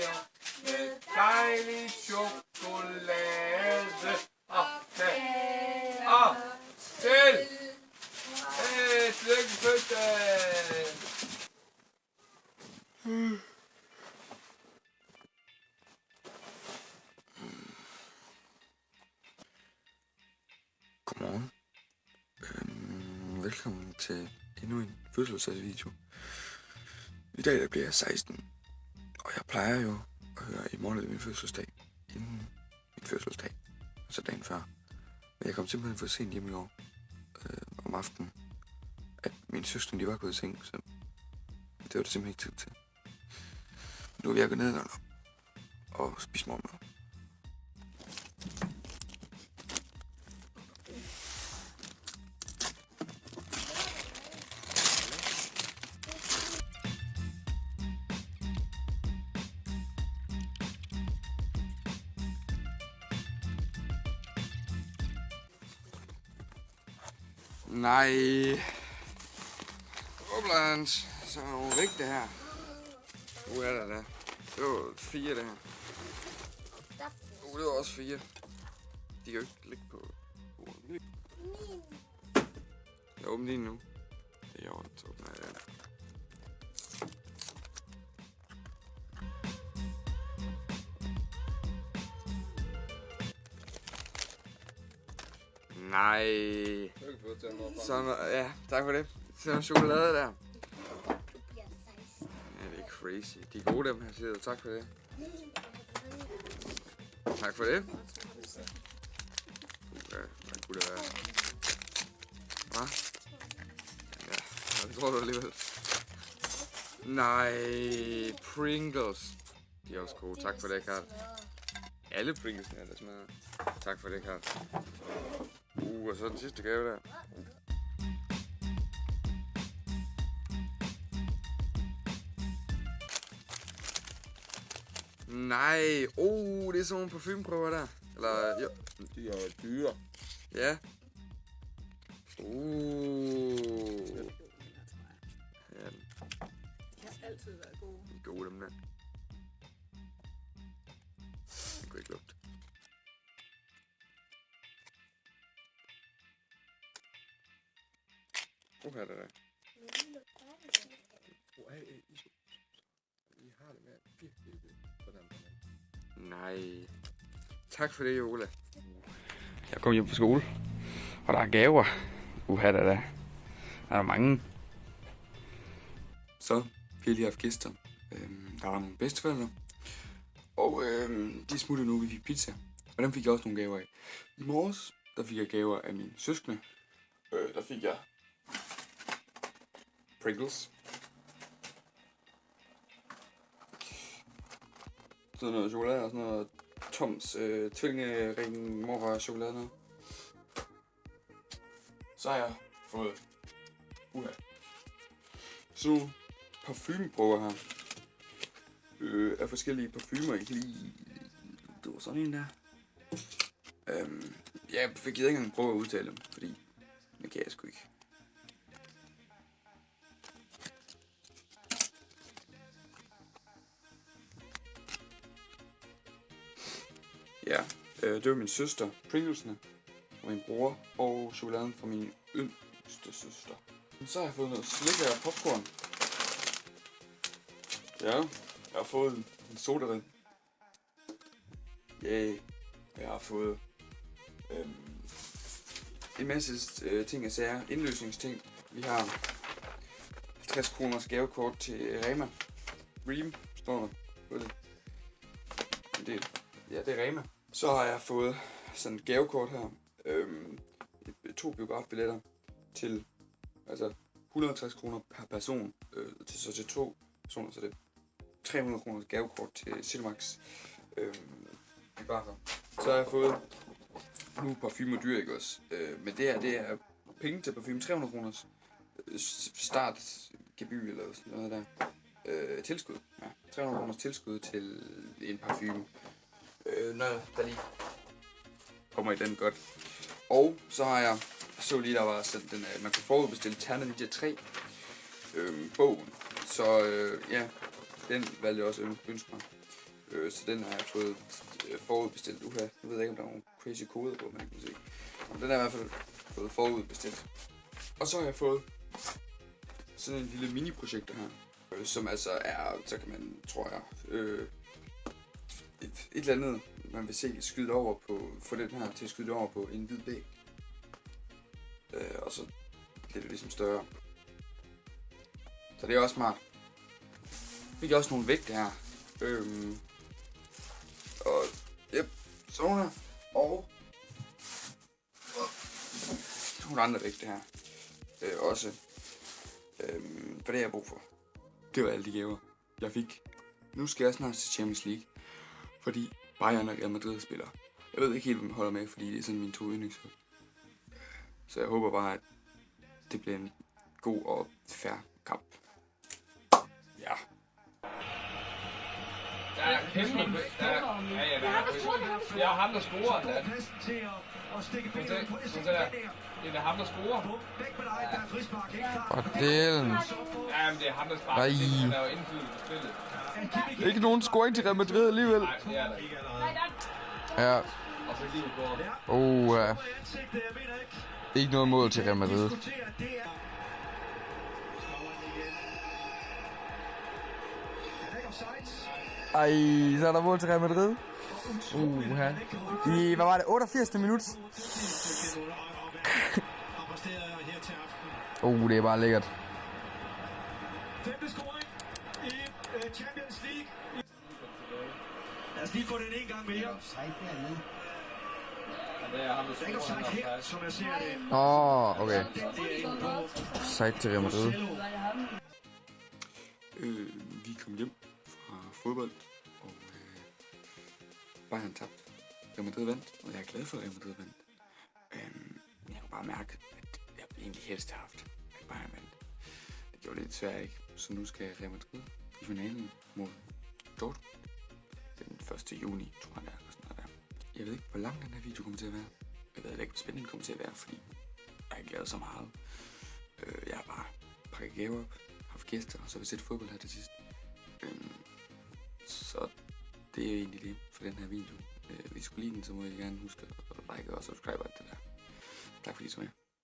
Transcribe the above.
kager med dejlig chokolade og kage og til et lykke fødselsdag. Godmorgen. Velkommen til endnu en fødselsdagsvideo. I dag der bliver jeg 16, og jeg plejer jo at høre i morgen af min fødselsdag, inden min fødselsdag, altså dagen før. Men jeg kom simpelthen for sent hjem i år, om aftenen, at mine søstre de var gået i seng, så det var det simpelthen ikke tid til. Nu er jeg gået ned og spise morgenmad. Nej. Oplands. Så er hun væk det her. Hvor er der? Det var 4 det her. Det var også 4. De kan jo ikke ligge på bordet. Jeg åbner lige nu. Det er jo så åbner jeg det. Nej. Sådan, ja, tak for det. Så chokolade der. Ja, det er crazy. De er gode dem her, siger du. Tak for det. Tak for det. Ja, hvad kunne det være? Hva? Ja, det tror du alligevel. Nej, Pringles. De er også gode. Tak for det, Karl. Alle Pringles er der smager. Tak for det, Karl. Og så den sidste gave der. Nej, det er sådan nogle parfumeprøver der. Eller, ja. De er dyre. Ja. Ja. De har altid været gode. De er gode dem der. Den kunne ikke lugte. Her er det der. I har det med virkelig på den. Nej. Tak for det, Jola. Jeg kom hjem fra skole, og der er gaver. Der er mange. Så vi har lige haft gæster. Der var nogle bedsteforældre. Og de smuttede nu, vi fik pizza. Og dem fik jeg også nogle gaver af. I morges, der fik jeg gaver af mine søskende. Der fik jeg Pringles. Sådan noget chokolade og sådan noget Toms tvillingering morfar chokolade noget. Så har jeg fået sådan nogle parfumeprøver her. Af forskellige parfumer, ikke lige. Det var sådan en der. Jeg fik ikke engang prøve at udtale dem, fordi det kan jeg sgu ikke. Ja, det var min søster, Pringles'ene, og min bror, og chokoladen fra min yngste søster. Så har jeg fået noget slik og popcorn. Ja, jeg har fået en sodavand. Yeah. Jeg har fået en masse ting og sager, indløsningsting. Vi har 50 kroners gavekort til Rema. Ream står der på det. Ja, det er Rema. Så har jeg fået sådan et gavekort her. 2 biografbilletter til altså 160 kroner per person. Til 2 personer, så det er 300 kroner gavekort til Cinemax biografer. Så har jeg fået nu parfume og dyr, ikke også? Men det her, det er penge til parfume. 300 kroners startgebyr eller sådan noget der. Tilskud. Ja, 300 kroners tilskud til en parfume. Når der lige kommer i den godt. Og så har jeg så lige, der var sådan den, man kunne forudbestille Terna Ninja 3 bogen. Så ja, den valgte jeg også ønske mig. Så den har jeg fået forudbestilt. Jeg ved ikke, om der er nogle crazy koder på, man kan se. Men den har jeg i hvert fald fået forudbestilt. Og så har jeg fået sådan en lille mini-projekter her, som altså er, så kan man, tror jeg, et eller andet, man vil se skyde over på, få den her til at skyde over på en hvid væg. Og så bliver det ligesom større. Så det er også smart. Fik jeg også nogle vægte her. Og sådan her. Og nogle andre vægte her. Også. For det har jeg brug for. Det var alle de gaver, jeg fik. Nu skal jeg snart til Champions League. Fordi Bayern og Real Madrid spiller. Jeg ved ikke helt, hvem jeg holder med, fordi det er sådan mine 2 yndlingshold. Så jeg håber bare, at det bliver en god og fair kamp. Ja. Der er kæmpe. Jeg har ham, der scorer. Det er ham, der scorer. Og delen. Ja, men det er ham, der sparker. Han er jo indflydelse på spillet. Ikke nogen scoring til Real Madrid alligevel. Nej, det er der ikke. Ja. Og så lige går. Ikke noget mål til Real Madrid. Ej, så er der mål til Real Madrid. I, hvad var det, 88. minut? Det er bare lækkert. Femte scoring i Champions League. Lad os lige få den en gang mere. Det er ham, der Der er scorer. ikke her, som jeg ser det. Okay. Sejt til Real Madrid. Vi kom hjem fra fodbold, og Bayern tabte. Real Madrid vandt, og jeg er glad for, at Real Madrid vandt. Jeg kan bare mærke, at jeg egentlig helst har haft, at Bayern vandt. Det gjorde det desværre ikke, så nu skal Real Madrid i finalen mod Dortmund den 1. juni, tror jeg, eller sådan noget der. Jeg ved ikke, hvor lang den her video kommer til at være. Jeg ved ikke, hvor spændende den kommer til at være, fordi jeg har ikke lavet så meget. Jeg har bare pakket gaver op, haft gæster, og så har vi set fodbold her til sidst. Så det er jo egentlig det for den her video. Hvis I skulle lide den, så må I gerne huske at like og subscribe og alt det der. Tak fordi I så med.